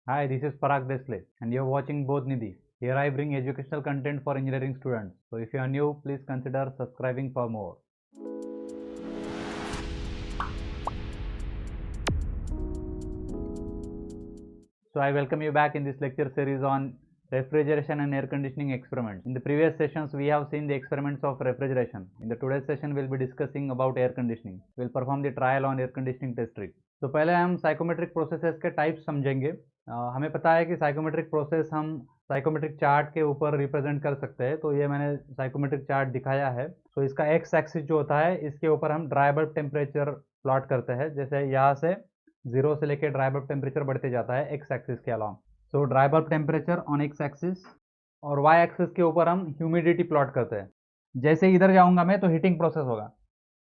Hi, this is Parag Desle, and you're watching Bodhnidhi. Here I bring educational content for engineering students. So if you are new, please consider subscribing for more. So I welcome you back in this lecture series on refrigeration and air conditioning experiments. In the previous sessions, we have seen the experiments of refrigeration. In the today's session, we'll be discussing about air conditioning. We'll perform the trial on air conditioning test rig. तो पहले हम psychometric processes के types समझेंगे। हमें पता है कि psychometric process हम साइकोमेट्रिक चार्ट के ऊपर रिप्रेजेंट कर सकते हैं। तो ये मैंने साइकोमेट्रिक चार्ट दिखाया है। तो इसका एक्स एक्सिस जो होता है, इसके ऊपर हम ड्राई बल्ब टेम्परेचर प्लॉट करते हैं। जैसे यहाँ से 0 से लेकर ड्राई बल्ब टेम्परेचर बढ़ते जाता है एक्स एक्सिस के अलावा। सो dry bulb temperature on x axis, और वाई एक्सिस के ऊपर हम ह्यूमिडिटी प्लॉट करते हैं। जैसे इधर जाऊंगा मैं तो हीटिंग प्रोसेस होगा,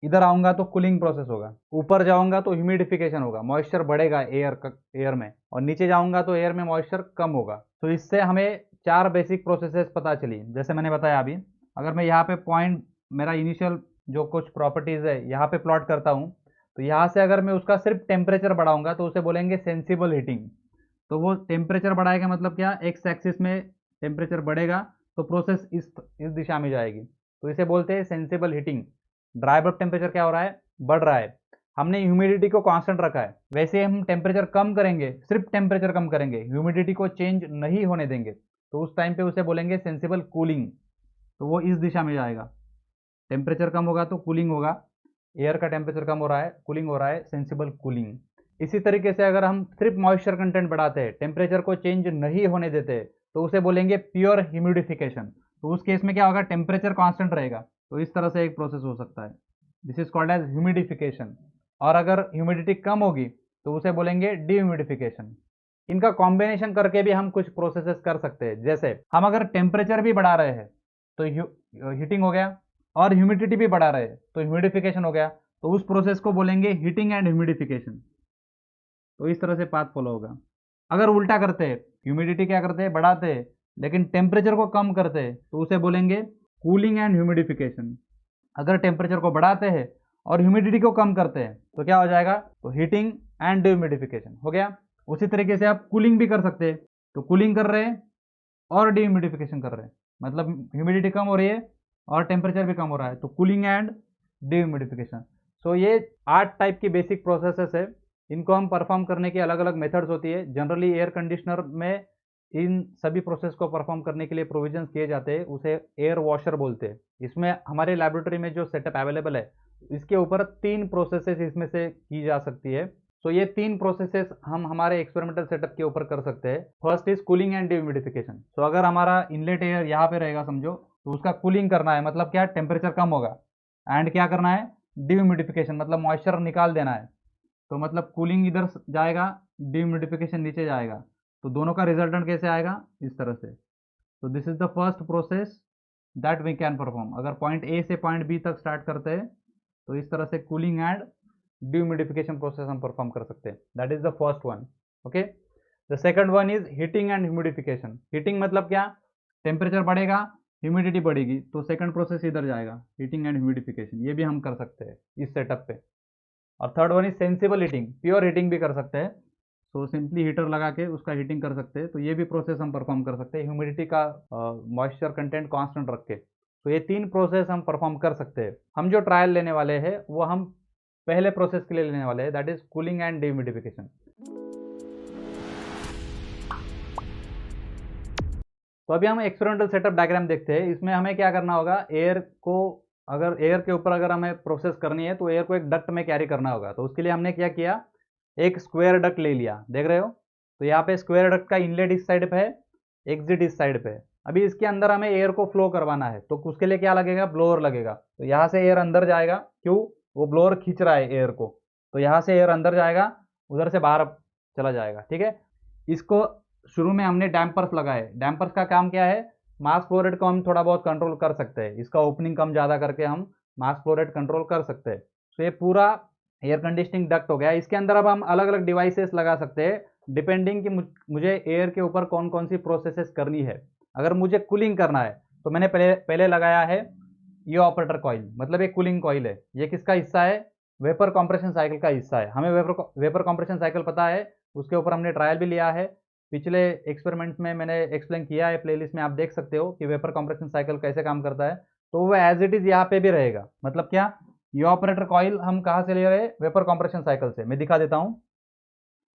इधर आऊंगा तो कूलिंग प्रोसेस होगा, ऊपर जाऊंगा तो ह्यूमिडिफिकेशन होगा, मॉइस्चर बढ़ेगा एयर में, और नीचे जाऊंगा तो एयर में मॉइस्चर कम होगा। तो इससे हमें 4 बेसिक प्रोसेसेस पता चली। जैसे मैंने बताया अभी, अगर मैं यहाँ पे पॉइंट, मेरा इनिशियल जो कुछ प्रॉपर्टीज है यहाँ पे प्लॉट करता हूँ, तो यहाँ से अगर मैं उसका सिर्फ टेम्परेचर बढ़ाऊंगा तो उसे बोलेंगे सेंसिबल हीटिंग। तो वो टेम्परेचर बढ़ाएगा मतलब क्या, एक्स एक्सिस में टेम्परेचर बढ़ेगा तो प्रोसेस इस दिशा में जाएगी, तो इसे बोलते हैं sensible heating. Dry bulb temperature क्या हो रहा है, बढ़ रहा है। हमने ह्यूमिडिटी को कांस्टेंट रखा है, वैसे हम टेम्परेचर कम करेंगे, सिर्फ टेम्परेचर कम करेंगे, ह्यूमिडिटी को चेंज नहीं होने देंगे, तो उस टाइम पे उसे बोलेंगे सेंसिबल कूलिंग। तो वो इस दिशा में जाएगा। टेम्परेचर कम होगा तो कूलिंग होगा, एयर का टेम्परेचर कम हो रहा है, कूलिंग हो रहा है, सेंसिबल कूलिंग। इसी तरीके से अगर हम सिर्फ मॉइस्चर कंटेंट बढ़ाते हैं, टेम्परेचर को चेंज नहीं होने देते, तो उसे बोलेंगे प्योर ह्यूमिडिफिकेशन। तो उस केस में क्या होगा, टेम्परेचर कांस्टेंट रहेगा। तो इस तरह से एक प्रोसेस हो सकता है, this is called as humidification. और अगर ह्यूमिडिटी कम होगी तो उसे बोलेंगे डीह्यूमिडिफिकेशन। इनका कॉम्बिनेशन करके भी हम कुछ प्रोसेसेस कर सकते हैं। जैसे हम अगर टेम्परेचर भी बढ़ा रहे हैं तो हीटिंग हो गया, और ह्यूमिडिटी भी बढ़ा रहे हैं तो ह्यूमिडिफिकेशन हो गया। तो उस प्रोसेस को बोलेंगे हीटिंग एंड ह्यूमिडिफिकेशन। तो इस तरह से पाथ फॉलो होगा। अगर उल्टा करते हैं, ह्यूमिडिटी क्या करते हैं, बढ़ाते हैं, लेकिन टेम्परेचर को कम करते हैं, तो उसे बोलेंगे कूलिंग एंड ह्यूमिडिफिकेशन। अगर टेम्परेचर को बढ़ाते हैं और ह्यूमिडिटी को कम करते हैं तो क्या हो जाएगा, तो हीटिंग एंड ह्यूमिडिफिकेशन हो गया। उसी तरीके से आप कूलिंग भी कर सकते हैं। तो कूलिंग कर रहे हैं और डीह्यूमिडिफिकेशन कर रहे हैं, मतलब ह्यूमिडिटी कम हो रही है और टेम्परेचर भी कम हो रहा है, तो कूलिंग एंड डीह्यूमिडिफिकेशन। सो ये 8 टाइप की बेसिक प्रोसेसेस है। इनको हम परफॉर्म करने की अलग अलग मेथड्स होती है। जनरली एयर कंडीशनर में इन सभी प्रोसेस को परफॉर्म करने के लिए प्रोविजंस किए जाते हैं, उसे एयर वॉशर बोलते हैं। इसमें हमारे लैबोरेटरी में जो सेटअप अवेलेबल है, इसके ऊपर 3 प्रोसेसेस इसमें से की जा सकती है। तो ये 3 प्रोसेसेस हम हमारे एक्सपेरिमेंटल सेटअप के ऊपर कर सकते हैं। First is cooling and dehumidification. तो अगर हमारा इनलेट एयर यहाँ पे रहेगा समझो, तो उसका कूलिंग करना है, मतलब क्या, टेम्परेचर कम होगा। एंड क्या करना है, डिह्यूमिडिफिकेशन, मतलब मॉइस्चर निकाल देना है। तो मतलब कूलिंग इधर जाएगा, डिह्यूमिडिफिकेशन नीचे जाएगा, तो दोनों का रिजल्टेंट कैसे आएगा, इस तरह से। तो this is the first process that we can perform. अगर पॉइंट ए से पॉइंट बी तक स्टार्ट करते हैं तो इस तरह से कूलिंग एंड डिह्यूमिडिफिकेशन प्रोसेस हम परफॉर्म कर सकते हैं। That is the first one. Okay, the second one is heating and humidification. Heating मतलब क्या, टेम्परेचर बढ़ेगा, ह्यूमिडिटी बढ़ेगी, तो सेकंड प्रोसेस इधर जाएगा, हीटिंग एंड ह्यूमिडिफिकेशन। ये भी हम कर सकते हैं इस सेटअप पे। और third one is sensible heating, pure heating भी कर सकते हैं। तो सिंपली हीटर लगा के उसका हीटिंग कर सकते हैं। तो ये भी प्रोसेस हम परफॉर्म कर सकते हैं, ह्यूमिडिटी का मॉइस्चर कंटेंट कांस्टेंट रख के। तो ये 3 प्रोसेस हम परफॉर्म कर सकते हैं। हम जो ट्रायल लेने वाले हैं वो हम पहले प्रोसेस के लिए लेने वाले हैं, that is cooling and dehumidification. तो अभी हम एक्सपेरिमेंटल सेटअप डायग्राम देखते हैं। इसमें हमें क्या करना होगा, एयर को, अगर एयर के ऊपर अगर हमें प्रोसेस करनी है तो एयर को एक डक्ट में कैरी करना होगा। तो उसके लिए हमने क्या किया, एक स्क्वायर डक्ट ले लिया, देख रहे हो। तो यहाँ पे स्क्वायर डक्ट का इनलेट इस साइड पे है, एग्जिट इस साइड पे है। अभी इसके अंदर हमें एयर को फ्लो करवाना है, तो उसके लिए क्या लगेगा, ब्लोअर लगेगा। तो यहाँ से एयर अंदर जाएगा, क्यों, वो ब्लोअर खींच रहा है एयर को। तो यहाँ से एयर अंदर जाएगा, उधर से बाहर चला जाएगा, ठीक है। इसको शुरू में हमने डैम्पर्स लगाए। डैम्पर्स का काम क्या है, मास फ्लो रेट को हम थोड़ा बहुत कंट्रोल कर सकते हैं। इसका ओपनिंग कम ज़्यादा करके हम मास फ्लो रेट कंट्रोल कर सकते हैं। तो ये पूरा एयर कंडीशनिंग डक्ट हो गया। इसके अंदर अब हम अलग अलग डिवाइसेस लगा सकते हैं, डिपेंडिंग कि मुझे एयर के ऊपर कौन कौन सी प्रोसेसेस करनी है। अगर मुझे कूलिंग करना है तो मैंने पहले लगाया है ये ऑपरेटर कॉइल, मतलब एक कूलिंग कॉइल है। ये किसका हिस्सा है, वेपर कंप्रेशन साइकिल का हिस्सा है। हमें वेपर कंप्रेशन साइकिल पता है, उसके ऊपर हमने ट्रायल भी लिया है। पिछले एक्सपेरिमेंट्स में मैंने एक्सप्लेन किया है, प्लेलिस्ट में आप देख सकते हो कि वेपर कंप्रेशन साइकिल कैसे काम करता है। तो वो एज इट इज यहाँ पे भी रहेगा। मतलब क्या, इवापोरेटर कॉइल हम कहाँ से ले रहे हैं, वेपर कंप्रेशन साइकिल से। मैं दिखा देता हूँ।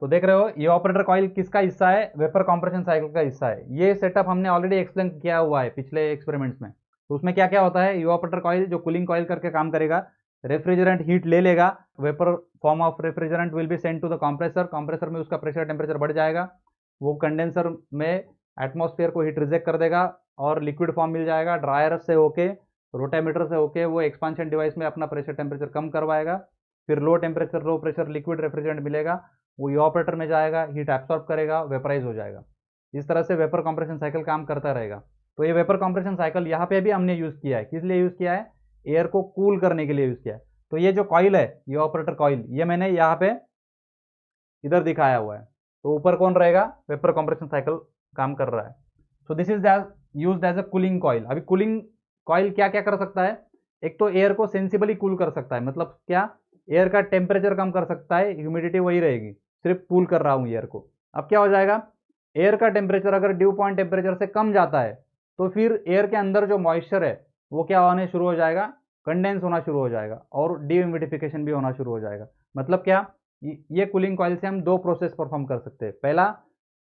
तो देख रहे हो इवापोरेटर कॉइल किसका हिस्सा है, वेपर कंप्रेशन साइकिल का हिस्सा है। ये सेटअप हमने ऑलरेडी एक्सप्लेन किया हुआ है पिछले एक्सपेरिमेंट्स में। तो उसमें क्या क्या होता है, इवापोरेटर कॉइल जो कूलिंग कॉइल करके काम करेगा, रेफ्रिजरेंट हीट ले लेगा, vapour form of refrigerant will be send to the compressor, compressor में उसका प्रेशर टेम्परेचर बढ़ जाएगा, वो कंडेंसर में एटमॉस्फेयर को हीट रिजेक्ट कर देगा और लिक्विड फॉर्म मिल जाएगा। ड्रायर से होके, रोटामीटर से होके वो एक्सपांशन डिवाइस में अपना प्रेशर टेम्परेचर कम करवाएगा। फिर low temperature low pressure liquid refrigerant मिलेगा, वो इवापोरेटर में जाएगा, हीट एब्सॉर्ब करेगा, वेपराइज हो जाएगा। इस तरह से वेपर कंप्रेशन साइकिल काम करता रहेगा। तो ये वेपर कंप्रेशन साइकिल यहाँ पे भी हमने यूज़ किया है। किस लिए यूज़ किया है, एयर को कूल करने के लिए यूज़ किया है। तो ये जो कॉइल है इवापोरेटर कॉइल, ये मैंने यहाँ पे इधर दिखाया हुआ है। तो ऊपर कौन रहेगा, वेपर कंप्रेशन साइकिल काम कर रहा है। So this is used as a cooling coil. अभी कूलिंग कॉइल क्या क्या कर सकता है, एक तो एयर को सेंसिबली कूल कर सकता है। मतलब क्या, एयर का टेम्परेचर कम कर सकता है, ह्यूमिडिटी वही रहेगी, सिर्फ कूल कर रहा हूँ एयर को। अब क्या हो जाएगा, एयर का टेम्परेचर अगर ड्यू पॉइंट टेम्परेचर से कम जाता है तो फिर एयर के अंदर जो मॉइस्चर है वो क्या होने शुरू हो जाएगा, कंडेंस होना शुरू हो जाएगा और डीह्यूमिडिफिकेशन भी होना शुरू हो जाएगा। मतलब क्या, ये कूलिंग कॉइल से हम दो प्रोसेस परफॉर्म कर सकते हैं। पहला,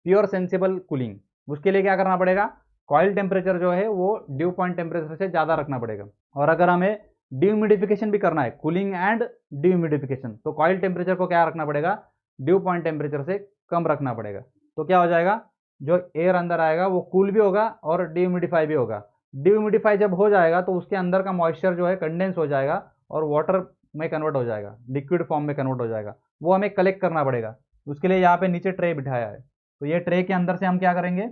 प्योर सेंसिबल कूलिंग। उसके लिए क्या करना पड़ेगा, कॉइल टेम्परेचर जो है वो ड्यू पॉइंट टेम्परेचर से ज़्यादा रखना पड़ेगा। और अगर हमें डीह्यूमिडिफिकेशन भी करना है, कूलिंग एंड डीह्यूमिडिफिकेशन, तो कॉइल टेम्परेचर को क्या रखना पड़ेगा, ड्यू पॉइंट टेम्परेचर से कम रखना पड़ेगा। तो क्या हो जाएगा, जो एयर अंदर आएगा वो कूल भी होगा और डीह्यूमिडिफाई भी होगा। डीह्यूमिडिफाई जब हो जाएगा तो उसके अंदर का मॉइस्चर जो है कंडेंस हो जाएगा और वाटर में कन्वर्ट हो जाएगा, लिक्विड फॉर्म में कन्वर्ट हो जाएगा। वो हमें कलेक्ट करना पड़ेगा। उसके लिए यहाँ पे नीचे ट्रे बिठाया है। तो ये ट्रे के अंदर से हम क्या करेंगे,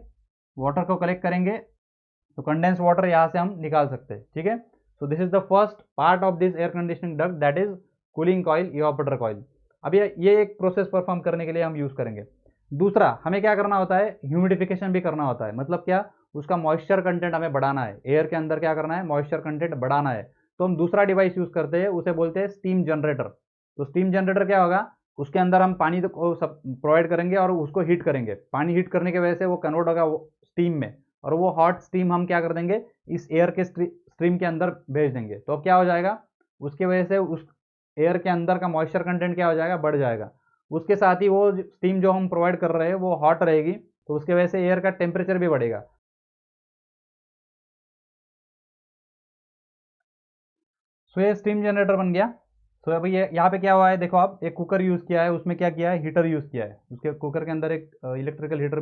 वाटर को कलेक्ट करेंगे। तो कंडेंस वाटर यहाँ से हम निकाल सकते हैं। ठीक है। So this is the first part of this air conditioning duct, that is cooling coil, evaporator coil. अब ये एक प्रोसेस परफॉर्म करने के लिए हम यूज करेंगे। दूसरा, हमें क्या करना होता है, ह्यूमिडिफिकेशन भी करना होता है। मतलब क्या, उसका मॉइस्चर कंटेंट हमें बढ़ाना है। एयर के अंदर क्या करना है, मॉइस्चर कंटेंट बढ़ाना है। तो हम दूसरा डिवाइस यूज करते हैं, उसे बोलते हैं स्टीम जनरेटर। तो स्टीम जनरेटर क्या होगा, उसके अंदर हम पानी को सब प्रोवाइड करेंगे और उसको हीट करेंगे। पानी हीट करने की वजह से वो कन्वर्ट होगा स्टीम में, और वो हॉट स्टीम हम क्या कर देंगे, इस एयर के स्ट्रीम के अंदर भेज देंगे। तो अब क्या हो जाएगा, उसकी वजह से उस एयर के अंदर का मॉइस्चर कंटेंट क्या हो जाएगा, बढ़ जाएगा। उसके साथ ही वो स्टीम जो हम प्रोवाइड कर रहे हैं वो हॉट रहेगी, तो उसकी वजह से एयर का टेम्परेचर भी बढ़ेगा। सो ये स्टीम जनरेटर बन गया। तो अभी ये यहाँ पे क्या हुआ है, देखो आप, एक कुकर यूज़ किया है, उसमें क्या किया है, हीटर यूज़ किया है। उसके कुकर के अंदर एक इलेक्ट्रिकल हीटर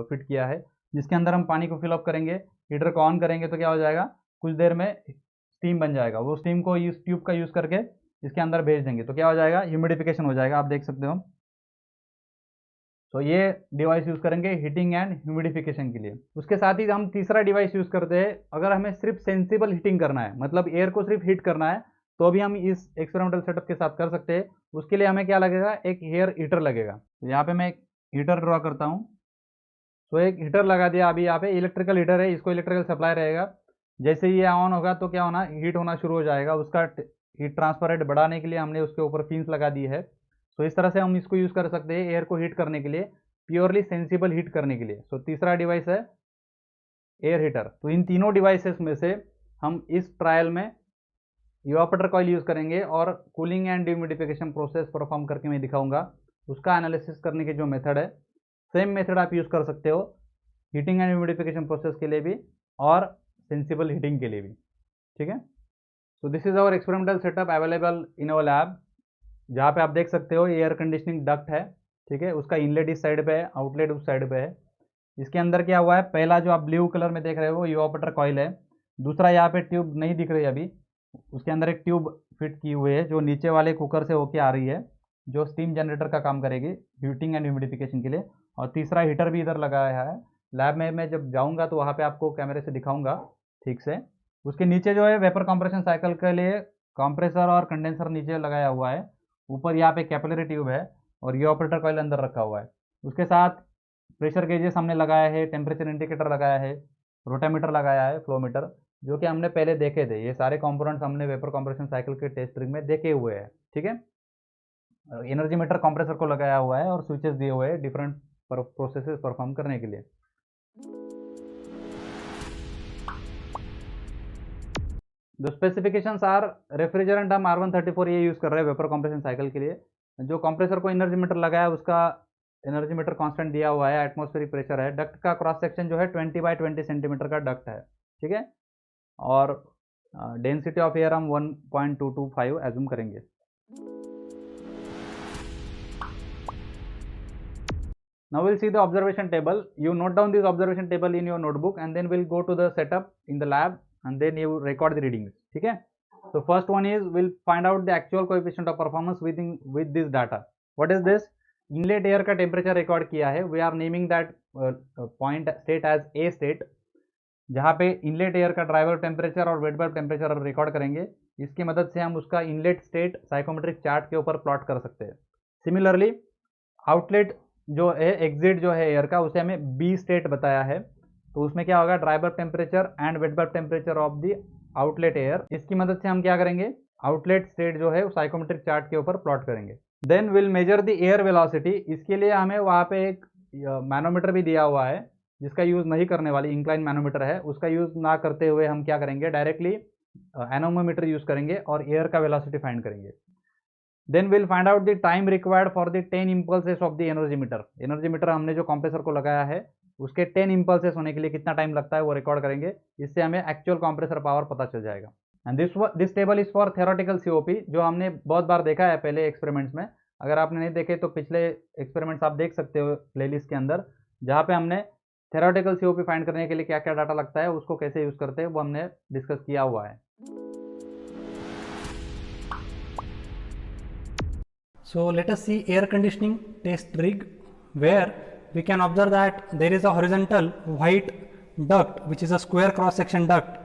फिट किया है, जिसके अंदर हम पानी को फिलअप करेंगे। हीटर को ऑन करेंगे तो क्या हो जाएगा, कुछ देर में स्टीम बन जाएगा। वो स्टीम को इस ट्यूब का यूज़ करके इसके अंदर भेज देंगे, तो क्या हो जाएगा, ह्यूमिडिफिकेशन हो जाएगा। आप देख सकते हो। तो ये डिवाइस यूज़ करेंगे हीटिंग एंड ह्यूमिडिफिकेशन के लिए। उसके साथ ही हम तीसरा डिवाइस यूज़ करते हैं, अगर हमें सिर्फ सेंसिबल हीटिंग करना है, मतलब एयर को सिर्फ हीट करना है, तो भी हम इस एक्सपेरिमेंटल सेटअप के साथ कर सकते हैं। उसके लिए हमें क्या लगेगा, एक एयर हीटर लगेगा। तो यहाँ पे मैं एक हीटर ड्रॉ करता हूँ। तो एक हीटर लगा दिया। अभी यहाँ पे इलेक्ट्रिकल हीटर है, इसको इलेक्ट्रिकल सप्लाई रहेगा। जैसे ही ये ऑन होगा तो क्या होना, हीट होना शुरू हो जाएगा। उसका हीट ट्रांसफर रेट बढ़ाने के लिए हमने उसके ऊपर फिन्स लगा दी है। तो इस तरह से हम इसको यूज़ कर सकते हैं एयर को हीट करने के लिए, प्योरली सेंसिबल हीट करने के लिए। तो तीसरा डिवाइस है एयर हीटर। तो इन तीनों डिवाइसेस में से हम इस ट्रायल में इवापोरेटर कॉइल यूज़ करेंगे और cooling and humidification process perform करके मैं दिखाऊंगा। उसका एनालिसिस करने की जो मेथड है, सेम मेथड आप यूज़ कर सकते हो हीटिंग एंड ह्यूमिडिफिकेशन प्रोसेस के लिए भी और सेंसिबल हीटिंग के लिए भी। ठीक है। So this is our experimental setup available in our lab, जहाँ पे आप देख सकते हो एयर कंडीशनिंग डक्ट है। ठीक है। उसका इनलेट इस साइड पे है, आउटलेट उस साइड पे है। इसके अंदर क्या हुआ है, पहला जो आप ब्लू कलर में देख रहे हो वो इवापोरेटर कॉइल है। दूसरा यहाँ पे ट्यूब नहीं दिख रही अभी, उसके अंदर एक ट्यूब फिट की हुई है जो नीचे वाले कुकर से होके आ रही है, जो स्टीम जनरेटर का काम करेगी हीटिंग एंड ह्यूमिडिफिकेशन के लिए। और तीसरा हीटर भी इधर लगाया है। लैब में मैं जब जाऊँगा तो वहाँ पे आपको कैमरे से दिखाऊंगा ठीक से। उसके नीचे जो है वेपर कंप्रेशन साइकिल के लिए कंप्रेसर और कंडेंसर नीचे लगाया हुआ है। ऊपर यहाँ पे कैपिलरी ट्यूब है और ये ऑपरेटर कॉइल अंदर रखा हुआ है। उसके साथ प्रेशर गेजेस हमने लगाया है, टेम्परेचर इंडिकेटर लगाया है, रोटामीटर लगाया है, फ्लो मीटर, जो कि हमने पहले देखे थे। ये सारे कंपोनेंट्स हमने वेपर कंप्रेशन साइकिल के टेस्ट रिग में देखे हुए हैं। ठीक है। एनर्जी मीटर कंप्रेसर को लगाया हुआ है और स्विचेस दिए हुए हैं डिफरेंट प्रोसेसेस परफॉर्म करने के लिए। जो स्पेसिफिकेशंस आर, रेफ्रिजरेंट हम R134 ये यूज़ कर रहे हैं वेपर कंप्रेशन साइकिल के लिए। जो कंप्रेसर को एनर्जी मीटर लगा है उसका एनर्जी मीटर कांस्टेंट दिया हुआ है, एटमॉस्फेरिक प्रेशर है। डक्ट का क्रॉस सेक्शन जो है 20 बाय 20 सेंटीमीटर का डक्ट है, ठीक है। और डेंसिटी ऑफ एयर हम 1.225 एज्यूम करेंगे। Now we'll see the observation table. You note down this observation table in your notebook and then we'll go to the setup in the lab and then you record the readings. ठीक है? So first one is we'll find out the actual coefficient of performance with this data. What is this? Inlet air का temperature record किया है. We are naming that point state as A state. जहाँ पे inlet air का driver temperature और wet bulb temperature record करेंगे। इसकी मदद से हम उसका इनलेट स्टेट साइकोमेट्रिक चार्ट के ऊपर प्लॉट कर सकते हैं। सिमिलरली आउटलेट जो है, एग्जिट जो है एयर का, उसे हमें बी स्टेट बताया है। तो उसमें क्या होगा, dry bulb temperature and wet bulb temperature of the outlet air. इसकी मदद से हम क्या करेंगे, आउटलेट स्टेट जो है साइकोमेट्रिक चार्ट के ऊपर प्लॉट करेंगे। Then will measure the air velocity. इसके लिए हमें वहाँ पे एक मैनोमीटर भी दिया हुआ है जिसका यूज़ नहीं करने वाली, इंक्लाइन मैनोमीटर है, उसका यूज़ ना करते हुए हम क्या करेंगे, डायरेक्टली एनोमोमीटर यूज़ करेंगे और एयर का वेलोसिटी फाइंड करेंगे। Then will find out the time required for the 10 impulses of the energy meter. Energy meter हमने जो कंप्रेसर को लगाया है उसके 10 इम्पल्सेस होने के लिए कितना टाइम लगता है वो रिकॉर्ड करेंगे। इससे हमें एक्चुअल कंप्रेसर पावर पता चल जाएगा। And this table is for theoretical COP, जो हमने बहुत बार देखा है पहले एक्सपेरिमेंट्स में। अगर आपने नहीं देखे तो पिछले एक्सपेरिमेंट्स आप देख सकते हो प्लेलिस्ट के अंदर, जहाँ पे हमने थ्योरेटिकल सीओपी फाइंड करने के लिए क्या क्या डाटा लगता है, उसको कैसे यूज़ करते हैं, वो हमने डिस्कस किया हुआ है। So let us see air conditioning test rig, where we can observe that there is a horizontal white duct which is a square cross section duct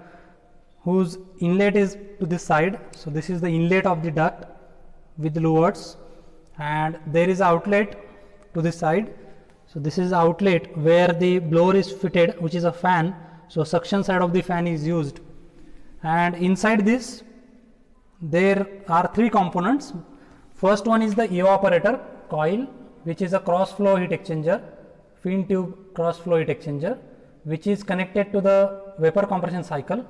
whose inlet is to this side. So this is the inlet of the duct with louvers, and there is outlet to this side. So this is the outlet where the blower is fitted, which is a fan. So suction side of the fan is used, and inside this there are three components. First one is the evaporator coil, which is a cross flow heat exchanger, fin tube cross flow heat exchanger, which is connected to the vapor compression cycle.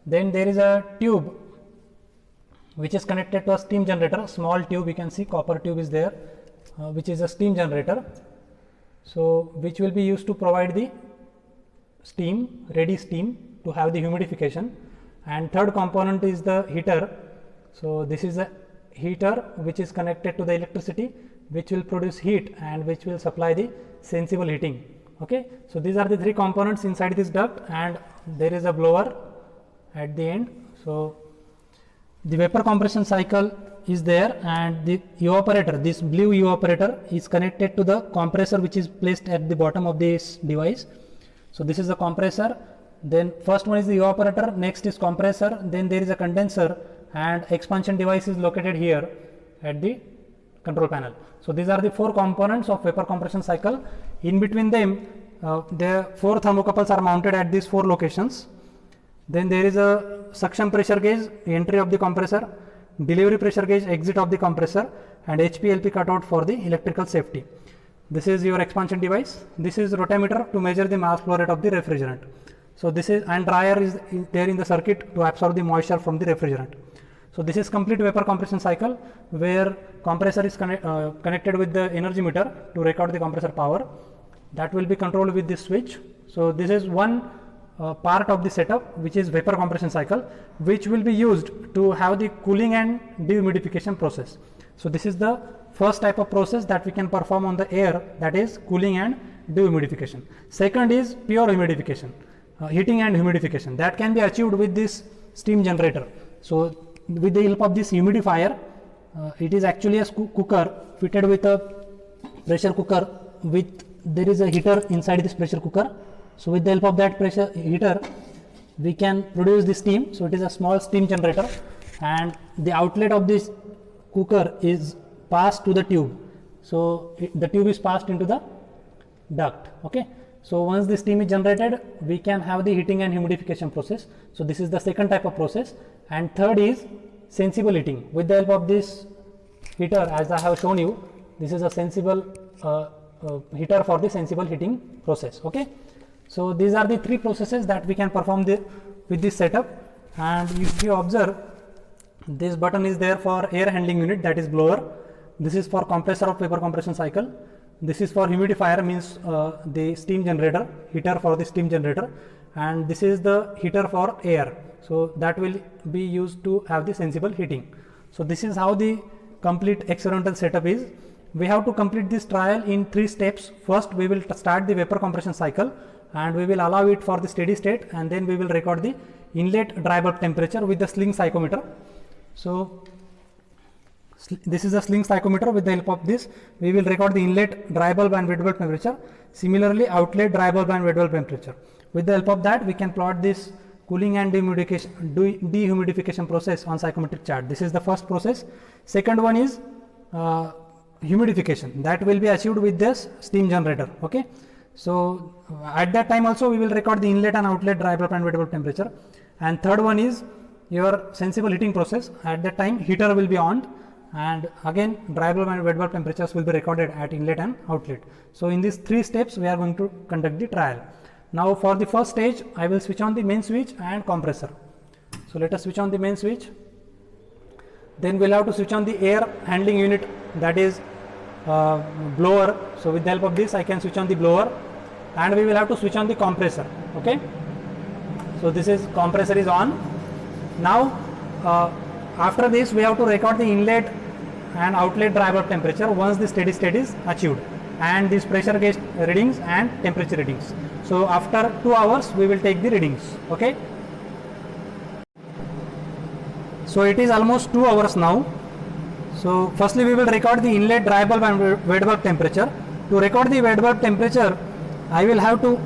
Then there is a tube which is connected to a steam generator, small tube, you can see copper tube is there, which is a steam generator. So which will be used to provide the steam, ready steam to have the humidification. And third component is the heater. So this is a heater which is connected to the electricity, which will produce heat and which will supply the sensible heating. Okay, so these are the three components inside this duct, and there is a blower at the end. So the vapor compression cycle is there, and the evaporator, this blue evaporator, is connected to the compressor which is placed at the bottom of this device. So this is the compressor. Then first one is the evaporator, next is compressor, then there is a condenser, and expansion device is located here at the control panel. So these are the four components of vapor compression cycle. In between them the four thermocouples are mounted at these four locations. Then there is a suction pressure gauge, entry of the compressor, delivery pressure gauge, exit of the compressor, and HPLP cutout for the electrical safety. This is your expansion device. This is rotameter to measure the mass flow rate of the refrigerant. So this is, and dryer is there in the circuit to absorb the moisture from the refrigerant. So this is complete vapor compression cycle, where compressor is connected with the energy meter to record the compressor power. That will be controlled with this switch. So this is one part of the setup, which is vapor compression cycle, which will be used to have the cooling and dehumidification process. So this is the first type of process that we can perform on the air, that is cooling and dehumidification. Second is pure humidification, heating and humidification, that can be achieved with this steam generator. So with the help of this humidifier, it is actually a cooker fitted with a pressure cooker, with there is a heater inside this pressure cooker. So with the help of that pressure heater we can produce the steam. So it is a small steam generator, and the outlet of this cooker is passed to the tube. So the tube is passed into the duct. Okay, so once the steam is generated, we can have the heating and humidification process. So this is the second type of process. And third is sensible heating. With the help of this heater, as I have shown you, this is a sensible heater for the sensible heating process. Okay, so these are the three processes that we can perform with this setup. And if you observe, this button is there for air handling unit, that is blower. This is for compressor of vapor compression cycle. This is for humidifier, means the steam generator, heater for the steam generator, and this is the heater for air. So that will be used to have the sensible heating. So this is how the complete experimental setup is. We have to complete this trial in 3 steps. First, we will start the vapor compression cycle and we will allow it for the steady state, and then we will record the inlet dry bulb temperature with the sling psychometer. So this is a sling psychometer. With the help of this, we will record the inlet dry bulb and wet bulb temperature. Similarly, outlet dry bulb and wet bulb temperature. With the help of that, we can plot this cooling and dehumidification process on psychometric chart. This is the first process. Second one is humidification, that will be achieved with this steam generator. Okay, so at that time also we will record the inlet and outlet dry bulb and wet bulb temperature. And third one is your sensible heating process. At that time heater will be on, and again dry bulb and wet bulb temperatures will be recorded at inlet and outlet. So in these 3 steps we are going to conduct the trial. Now for the first stage, I will switch on the main switch and compressor. So let us switch on the main switch. Then we'll have to switch on the air handling unit, that is blower. So with the help of this I can switch on the blower, and we will have to switch on the compressor. Okay, so this is compressor is on. Now after this we have to record the inlet and outlet dry bulb temperature once the steady state is achieved, and this pressure gauge readings and temperature readings. So after 2 hours we will take the readings. Okay, so it is almost 2 hours now. So firstly we will record the inlet dry bulb and wet bulb temperature. To record the wet bulb temperature, I will have to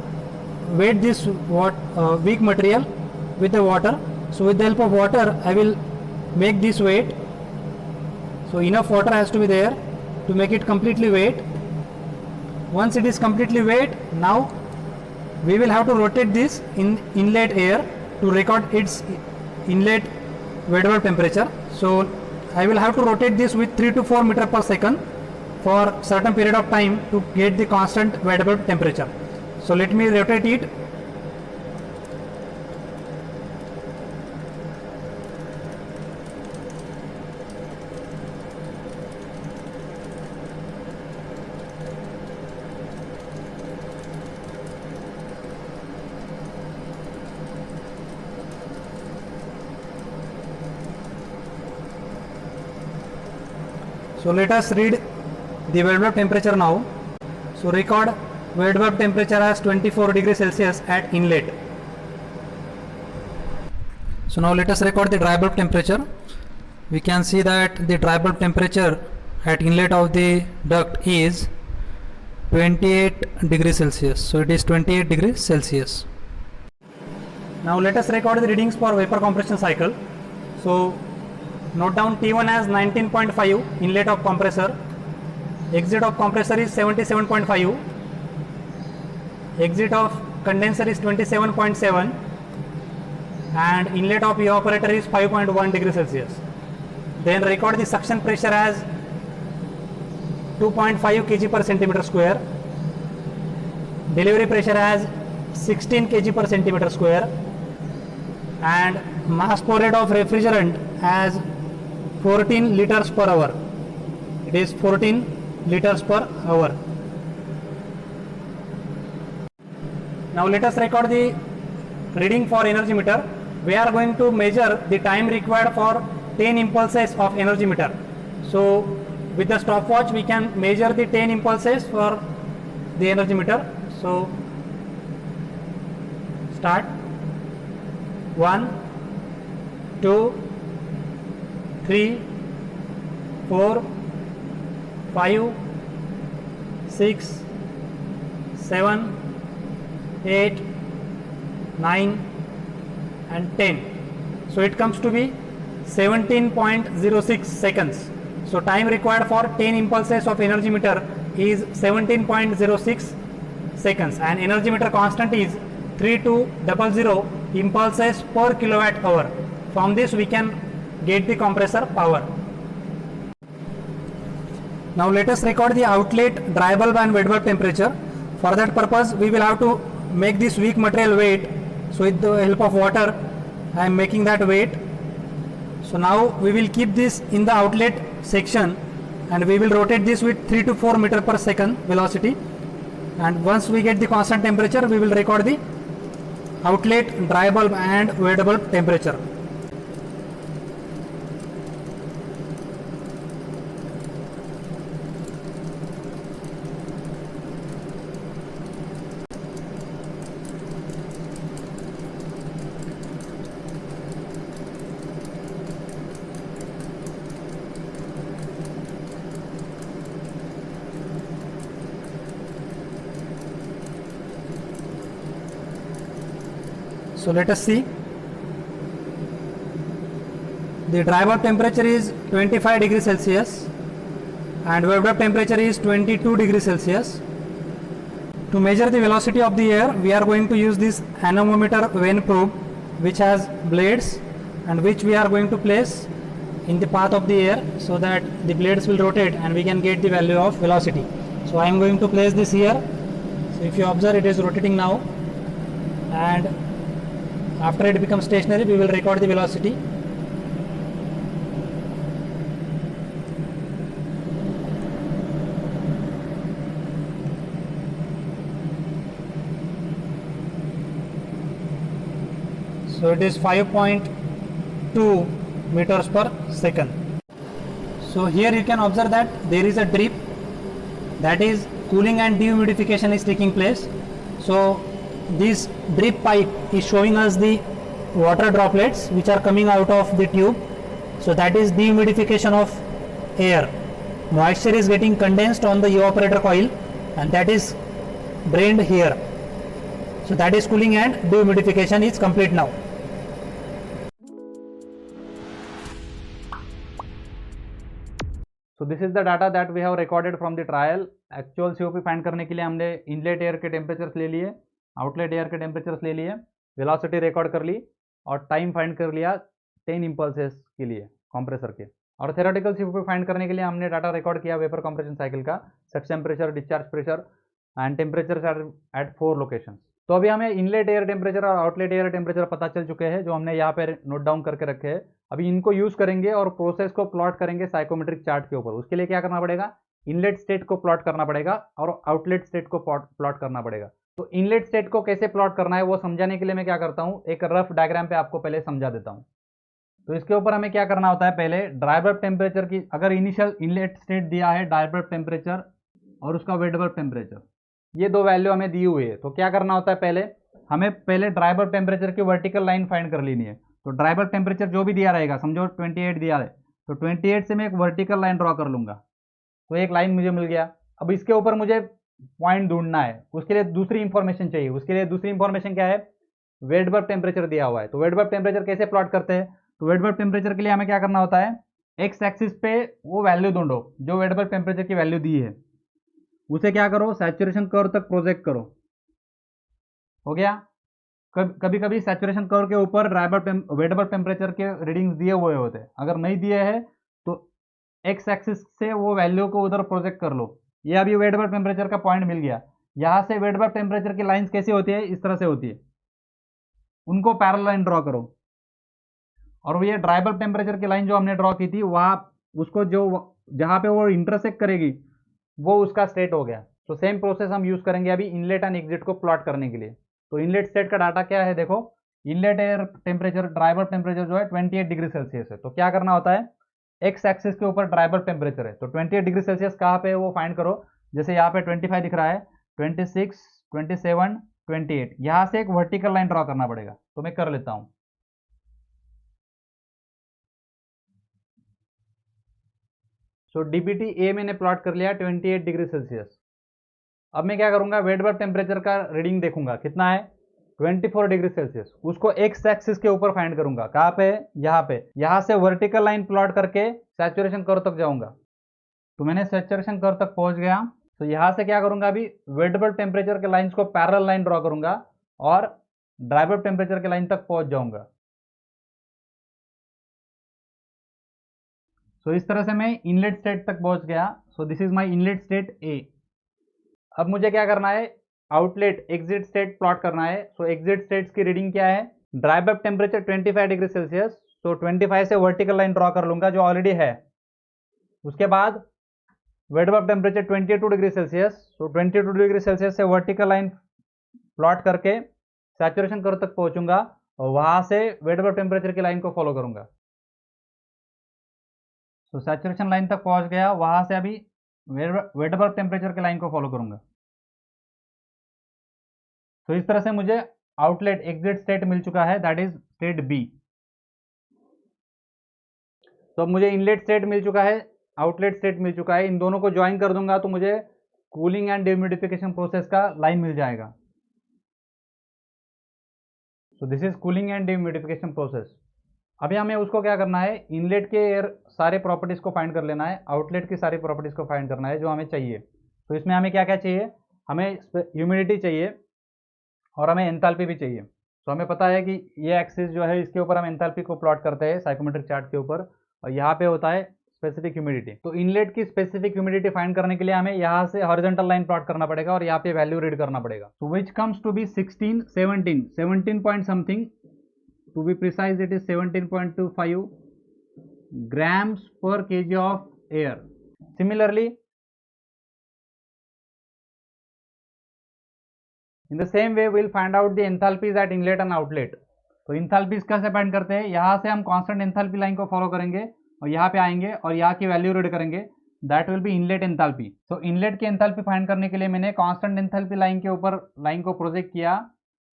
weight this weak material with the water. So with the help of water I will make this weight. So enough water has to be there to make it completely weight. Once it is completely weight, now we will have to rotate this in inlet air to record its inlet wet bulb temperature. So I will have to rotate this with 3 to 4 meter per second for certain period of time to get the constant wet bulb temperature. So let me rotate it. So let us read the wet bulb temperature now. So record wet bulb temperature as 24 degrees Celsius at inlet. So now let us record the dry bulb temperature. We can see that the dry bulb temperature at inlet of the duct is 28 degrees Celsius. So it is 28 degrees Celsius. Now let us record the readings for vapor compression cycle. So note down T1 as 19.5 inlet of compressor, exit of compressor is 77.5, exit of condenser is 27.7, and inlet of evaporator is 5.1 degrees Celsius. Then record the suction pressure as 2.5 kg per centimeter square, delivery pressure as 16 kg per centimeter square, and mass flow rate of refrigerant as 14 liters per hour. It is 14 liters per hour. Now let us record the reading for energy meter. We are going to measure the time required for 10 impulses of energy meter. So with the stopwatch we can measure the 10 impulses for the energy meter. So start. 1, 2, 3, 4, 5, 6, 7, 8, 9 and 10. So it comes to be 17.06 seconds. So time required for 10 impulses of energy meter is 17.06 seconds, and energy meter constant is 3200 impulses per kilowatt hour. From this we can get the compressor power. Now let us record the outlet dry bulb and wet bulb temperature. For that purpose we will have to make this weak material weight. So with the help of water I am making that weight. So now we will keep this in the outlet section and we will rotate this with 3 to 4 meter per second velocity, and once we get the constant temperature we will record the outlet dry bulb and wet bulb temperature. So let us see. The dry bulb temperature is 25 degrees Celsius and wet bulb temperature is 22 degrees Celsius. To measure the velocity of the air, we are going to use this anemometer vane probe which has blades and which we are going to place in the path of the air so that the blades will rotate and we can get the value of velocity. So I am going to place this here. So if you observe, it is rotating now, and after it becomes stationary we will record the velocity. So it is 5.2 meters per second. So here you can observe that there is a drip, that is cooling and dehumidification is taking place. So this drip pipe is showing us the water droplets which are coming out of the tube. So that is dehumidification of air. Moisture is getting condensed on the evaporator coil and that is drained here. So that is cooling and dehumidification is complete now. So this is the data that we have recorded from the trial. Actual COP find करने के लिए हमने inlet air के temperatures ले लिए, outlet air के temperatures ले लिए, वेलोसिटी रिकॉर्ड कर ली और टाइम फाइंड कर लिया 10 इम्पल्सेस के लिए कंप्रेसर के। और थ्योरेटिकल COP फाइंड करने के लिए हमने डाटा रिकॉर्ड किया वेपर कंप्रेशन साइकिल का, set temperature, discharge pressure and temperature at 4 locations. तो अभी हमें इनलेट एयर टेम्परेचर और आउटलेट एयर टेम्परेचर पता चल चुके हैं जो हमने यहाँ पे नोट डाउन करके रखे हैं। अभी इनको यूज करेंगे और प्रोसेस को प्लॉट करेंगे साइकोमेट्रिक चार्ट के ऊपर। उसके लिए क्या करना पड़ेगा, इनलेट स्टेट को प्लॉट करना पड़ेगा और आउटलेट स्टेट को प्लॉट करना पड़ेगा। तो इनलेट स्टेट को कैसे प्लॉट करना है वो समझाने के लिए मैं क्या करता हूँ, एक रफ डायग्राम पे आपको पहले समझा देता हूँ। तो इसके ऊपर हमें क्या करना होता है, पहले ड्राई बल्ब टेम्परेचर की, अगर इनिशियल इनलेट स्टेट दिया है ड्राई बल्ब टेम्परेचर और उसका वेट बल्ब टेम्परेचर, ये दो वैल्यू हमें दी हुई है। तो क्या करना होता है, पहले हमें ड्राई बल्ब टेम्परेचर की वर्टिकल लाइन फाइंड कर लेनी है। तो ड्राई बल्ब टेम्परेचर जो भी दिया रहेगा, समझो 28 दिया है, तो 28 से मैं एक वर्टिकल लाइन ड्रॉ कर लूंगा। तो एक लाइन मुझे मिल गया। अब इसके ऊपर मुझे पॉइंट ढूंढना है, उसके लिए दूसरी इंफॉर्मेशन चाहिए। उसके लिए दूसरी इंफॉर्मेशन क्या है, वेट बल्ब टेम्परेचर दिया हुआ है। तो वेट बल्ब टेम्परेचर कैसे प्लॉट करते हैं, तो वेट बल्ब टेम्परेचर के लिए हमें क्या करना होता है, एक्स एक्सिस पे वो वैल्यू ढूंढो जो वेट बल्ब टेम्परेचर की वैल्यू दी है, उसे क्या करो, सैचुरेशन कर्व तक प्रोजेक्ट करो। हो गया। कभी कभी सैचुरेशन कर्व के ऊपर वेट बल्ब टेम्परेचर के रीडिंग्स दिए हुए होते हैं, अगर नहीं दिए हैं तो एक्स एक्सिस से वो वैल्यू को उधर प्रोजेक्ट कर लो। ये अभी वेट बल्ब टेम्परेचर का पॉइंट मिल गया। यहाँ से वेट बल्ब टेम्परेचर की लाइंस कैसी होती है, इस तरह से होती है, उनको पैरेलल लाइन ड्रॉ करो। और ये ड्राई बल्ब टेम्परेचर की लाइन जो हमने ड्रॉ की थी, वहां उसको जो जहां पे वो इंटरसेक्ट करेगी वो उसका स्टेट हो गया। तो सेम प्रोसेस हम यूज करेंगे अभी इनलेट एंड एग्जिट को प्लॉट करने के लिए। तो इनलेट स्टेट का डाटा क्या है, देखो inlet air temperature, dry bulb temperature जो है 28 डिग्री सेल्सियस है। तो क्या करना होता है, एक्स एक्सिस के ऊपर ड्राई बल्ब टेम्परेचर है, तो 28 डिग्री सेल्सियस कहाँ पे है वो फाइंड करो। जैसे यहाँ पे 25 दिख रहा है, 26, 27, 28, यहाँ से एक वर्टिकल लाइन ड्रॉ करना पड़ेगा। तो मैं कर लेता हूँ। सो डीबीटी ए मैंने प्लॉट कर लिया 28 डिग्री सेल्सियस। अब मैं क्या करूंगा, वेट बल्ब टेम्परेचर का रीडिंग देखूंगा कितना है, 24 डिग्री सेल्सियस। उसको एक्स एक्सिस के ऊपर फाइंड करूंगा, कहाँ पे, यहाँ पे। यहाँ से वर्टिकल लाइन प्लॉट करके सैचुरेशन कर्व तक जाऊंगा। तो मैंने सैचुरेशन कर्व तक पहुंच गया। तो यहाँ से क्या करूंगा, अभी वेट बल्ब टेम्परेचर के लाइंस को पैरेलल लाइन ड्रॉ करूंगा और ड्राई बल्ब टेम्परेचर के लाइन तक पहुंच जाऊंगा। तो इस तरह से मैं इनलेट स्टेट तक पहुंच गया। So this is my inlet state A. अब मुझे क्या करना है, आउटलेट एग्जिट स्टेट प्लॉट करना है। सो एग्जिट स्टेट्स की रीडिंग क्या है, dry bulb temperature 25 degree Celsius, तो 25 से वर्टिकल लाइन ड्रॉ कर लूंगा जो ऑलरेडी है। उसके बाद wet bulb temperature 22 degree Celsius, तो 22 डिग्री सेल्सियस से वर्टिकल लाइन प्लॉट करके सैचुरेशन कर्व तक पहुंचूंगा और वहां से वेट बल्ब टेम्परेचर की लाइन को फॉलो करूंगा। तो सैचुरेशन लाइन तक पहुंच गया, वहां से अभी वेट बल्ब टेम्परेचर की लाइन को फॉलो करूंगा। तो इस तरह से मुझे आउटलेट एग्जिट स्टेट मिल चुका है, दैट इज स्टेट बी। तो अब मुझे इनलेट स्टेट मिल चुका है, आउटलेट स्टेट मिल चुका है। इन दोनों को ज्वाइन कर दूंगा तो मुझे कूलिंग एंड डिह्यूमिडिफिकेशन प्रोसेस का लाइन मिल जाएगा। सो this is cooling and dehumidification process. अभी हमें उसको क्या करना है, इनलेट के एयर सारे प्रॉपर्टीज को फाइंड कर लेना है, आउटलेट की सारी प्रॉपर्टीज को फाइंड करना है जो हमें चाहिए। तो इसमें हमें क्या क्या चाहिए, हमें ह्यूमिडिटी चाहिए और हमें एंथैल्पी भी चाहिए। तो हमें पता है कि ये एक्सिस जो है इसके ऊपर हम एंथैल्पी को प्लॉट करते हैं साइकोमेट्रिक चार्ट के ऊपर, और यहाँ पे होता है स्पेसिफिक ह्यूमिडिटी। तो इनलेट की स्पेसिफिक ह्यूमिडिटी फाइंड करने के लिए हमें यहाँ से हॉरिजॉन्टल लाइन प्लॉट करना पड़ेगा और यहाँ पे वैल्यू रीड करना पड़ेगा। तो which comes to be 17 point something, to be precise it is 17.25 grams per kg of air. Similarly, in the same way we'll find out the enthalpies at inlet and outlet. तो enthalpies कैसे find करते हैं, यहाँ से हम constant enthalpy line को follow करेंगे और यहाँ पे आएंगे और यहाँ की वैल्यू रीड करेंगे, that will B inlet enthalpy. तो इनलेट की एंथैल्पी फाइंड करने के लिए मैंने कांस्टेंट एंथैल्पी लाइन के ऊपर लाइन को प्रोजेक्ट किया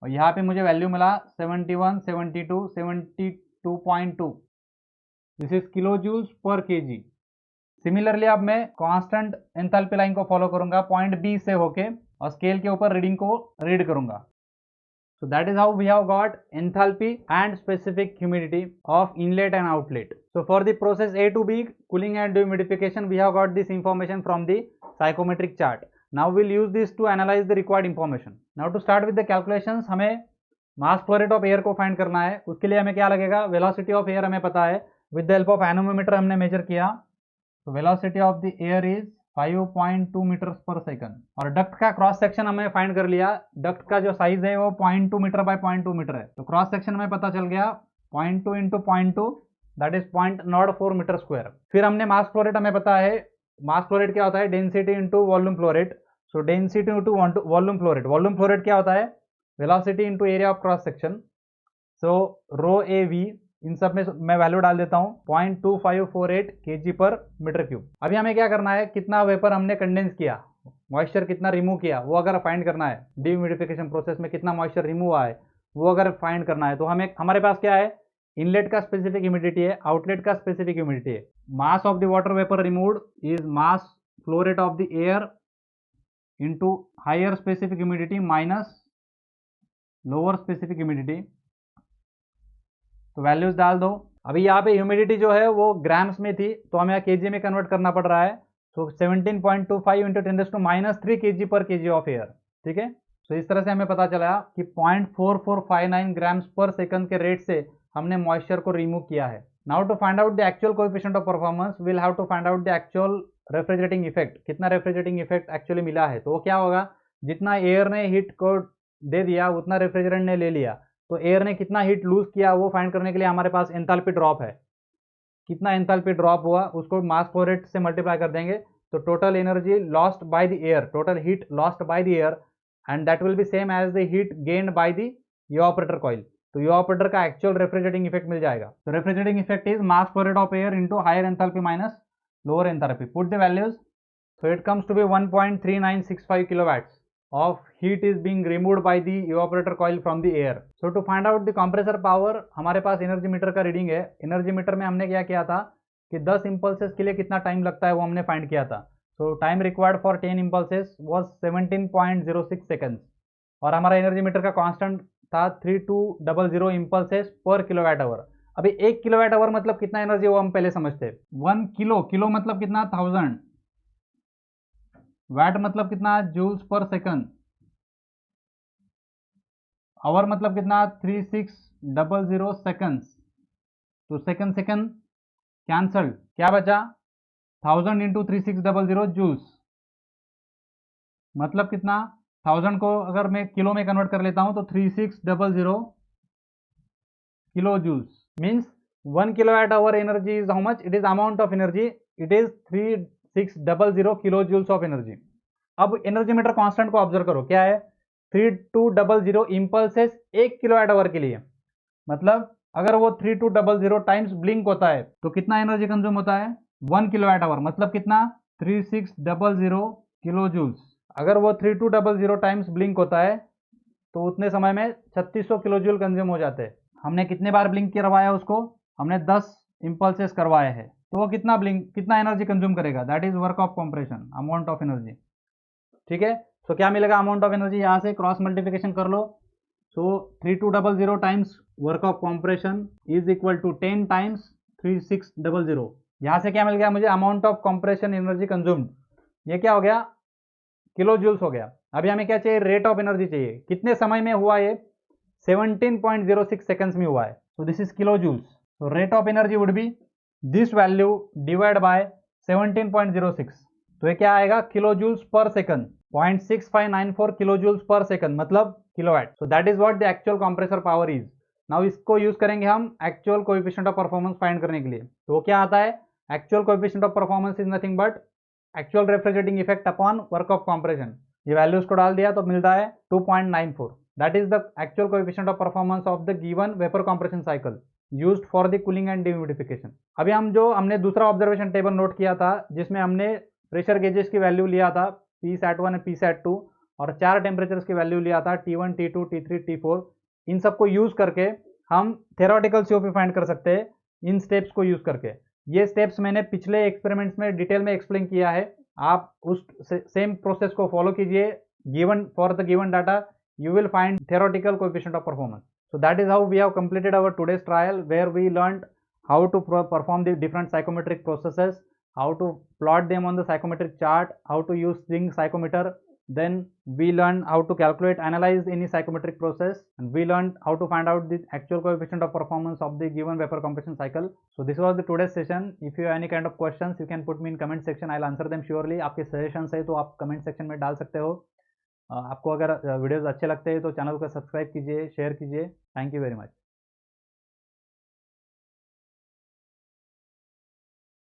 और यहाँ पे मुझे वैल्यू मिला 71, 72, 72.2, this is kilo joules per KG. Similarly अब मैं कांस्टेंट एंथैल्पी लाइन को फॉलो करूंगा पॉइंट बी से होके और स्केल के ऊपर रीडिंग को रीड करूंगा। So that is how we have got enthalpy and specific humidity of inlet and outlet. So for the process A to B, cooling and dehumidification, we have got this information from the psychometric chart. Now we'll use this to analyze the required information. Now to start with the calculations, हमें mass flow rate of air को find करना है। उसके लिए हमें क्या लगेगा, velocity of air हमें पता है, with the help of anemometer हमने measure किया। So velocity of the air is 5.2 metre पर सेकंड। और डक्ट का क्रॉस सेक्शन हमने फाइंड कर लिया, डक्ट का जो साइज है वो 0.2 मीटर बाय 0.2 मीटर है। तो क्रॉस सेक्शन में पता चल गया 0.2 into 0.2 that is 0.04 metre square. फिर हमने मास फ्लो रेट हमें पता है, मास फ्लो रेट क्या होता है, density into volume flow rate. So density into volume flow rate, volume flow rate क्या होता है, velocity into area of cross section. So rho A V, इन सब में मैं वैल्यू डाल देता हूं 0.2548 kg पर मीटर क्यूब। अभी हमें क्या करना है, कितना वेपर हमने कंडेंस किया, मॉइस्चर कितना रिमूव किया वो अगर फाइंड करना है, डिह्यूमिडिफिकेशन प्रोसेस में कितना मॉइस्चर रिमूव हुआ है वो अगर फाइंड करना है, तो हमें हमारे पास क्या है, इनलेट का स्पेसिफिक ह्यूमिडिटी है, आउटलेट का स्पेसिफिक ह्यूमिडिटी है। Mass of the water vapour removed is mass flow rate of the air into higher specific humidity minus lower specific humidity. तो वैल्यूज डाल दो। अभी यहाँ पे ह्यूमिडिटी जो है वो ग्राम्स में थी तो हमें यहाँ केजी में कन्वर्ट करना पड़ रहा है। सो 17.25 इंटू 10⁻³ kg पर केजी ऑफ एयर, ठीक है। तो इस तरह से हमें पता चला कि 0.4459 ग्राम्स पर सेकंड के रेट से हमने मॉइस्चर को रिमूव किया है। Now to find out the actual coefficient of performance, will have to find out the actual refrigerating effect, कितना रेफ्रिजरेटिंग इफेक्ट एक्चुअली मिला है। तो वो क्या होगा, जितना एयर ने हीट को दे दिया उतना रेफ्रिजरेंट ने ले लिया, तो एयर ने कितना हीट लूज किया वो फाइंड करने के लिए हमारे पास एंथैल्पी ड्रॉप है, कितना एंथैल्पी ड्रॉप हुआ उसको मास फ्लो रेट से मल्टीप्लाई कर देंगे। तो total energy lost by the air, total heat lost by the air and that will be same as the heat gained by the evaporator coil. तो evaporator का actual refrigerating effect मिल जाएगा। तो refrigerating effect is mass flow rate of air into higher enthalpy minus lower enthalpy. Put the values, so it comes to be 1.3965 kilowatts of heat is being removed by the evaporator coil from the air. So to find out the compressor power, हमारे पास energy meter का reading है। Energy meter में हमने क्या किया था कि 10 impulses के लिए कितना टाइम लगता है वो हमने फाइंड किया था। सो time required for 10 impulses was 17.06 seconds और हमारा एनर्जी मीटर का कांस्टेंट था 3200 इम्पल्सेस पर किलोवाट आवर। अभी 1 किलोवाट आवर मतलब कितना एनर्जी वो हम पहले समझते हैं। 1 किलो, किलो मतलब कितना 1000, वैट मतलब कितना जूल्स पर सेकंड, आवर मतलब कितना 3600 सेकंड्स। तो सेकंड सेकंड कैंसल्ड, क्या बचा 1000 इंटू 3600 जूल्स, मतलब कितना, 1000 को अगर मैं किलो में कन्वर्ट कर लेता हूं तो 3600 kilo joules means 1 kilowatt hour energy is how much, it is amount of energy, it is 3600 kilo joules of energy. अब एनर्जी मीटर कांस्टेंट को ऑब्जर्व करो, क्या है, 3200 इंपल्सेस 1 किलोवाट आवर के लिए, मतलब अगर वो 3200 टाइम्स ब्लिंक होता है तो कितना एनर्जी कंज्यूम होता है, 1 किलोवाट आवर, मतलब कितना, 3600 किलो जूल्स। अगर वो 3200 टाइम्स ब्लिंक होता है तो उतने समय में 3600 किलो जूल कंज्यूम हो जाते हैं। हमने कितने बार ब्लिंक करवाया उसको, हमने 10 इंपल्सेस करवाए हैं, तो वो कितना एनर्जी कंज्यूम करेगा, that is work of compression, amount of energy. ठीक है, सो क्या मिलेगा अमाउंट ऑफ एनर्जी, यहां से क्रॉस मल्टीप्लिकेशन कर लो, so 3200 times work of compression is equal to 10 times 3600। यहां से क्या मिल गया मुझे, amount of compression energy consumed, ये क्या हो गया, किलो जूल्स हो गया। अभी हमें क्या चाहिए, रेट ऑफ एनर्जी चाहिए, कितने समय में हुआ ये, 17.06 सेकंड्स में हुआ है, so this is kilojoules, so rate of energy would be this value divided by 17.06, तो ये क्या आएगा, kilo joules per second, 0.6594 kilo joules per second, मतलब kilowatt, so that is what the actual compressor power is। Now इसको use करेंगे हम actual coefficient of performance find करने के लिए, तो वो क्या आता है, actual coefficient of performance is nothing but actual refrigerating effect upon work of compression. ये वैल्यूज को डाल दिया तो मिलता है 2.94, that is the actual coefficient of performance of the given vapor compression cycle used for the cooling and dehumidification। अभी हमने दूसरा ऑब्जर्वेशन टेबल नोट किया था जिसमें हमने प्रेशर गेजेस की वैल्यू लिया था Psat1 और Psat2 और 4 टेम्परेचर्स की वैल्यू लिया था T1 T2 T3 T4। इन सबको यूज करके हम थेरोटिकल COP फाइंड कर सकते हैं इन स्टेप्स को यूज करके। ये स्टेप्स मैंने पिछले एक्सपेरिमेंट्स में डिटेल में एक्सप्लेन किया है, आप उस सेम प्रोसेस को फॉलो कीजिए, given for the given data you will find theoretical coefficient of performance। So that is how we have completed our today's trial, where we learned how to perform the different psychometric processes, how to plot them on the psychometric chart, how to use string psychometer, then we learned how to calculate, analyze any psychometric process, and we learned how to find out the actual coefficient of performance of the given vapor compression cycle। So this was the today's session। If you have any kind of questions you can put me in comment section, I'll answer them surely। आपके suggestions है तो आप comment section में डाल सकते हो। आपको अगर वीडियोस अच्छे लगते हैं तो चैनल को सब्सक्राइब कीजिए, शेयर कीजिए। Thank you very much.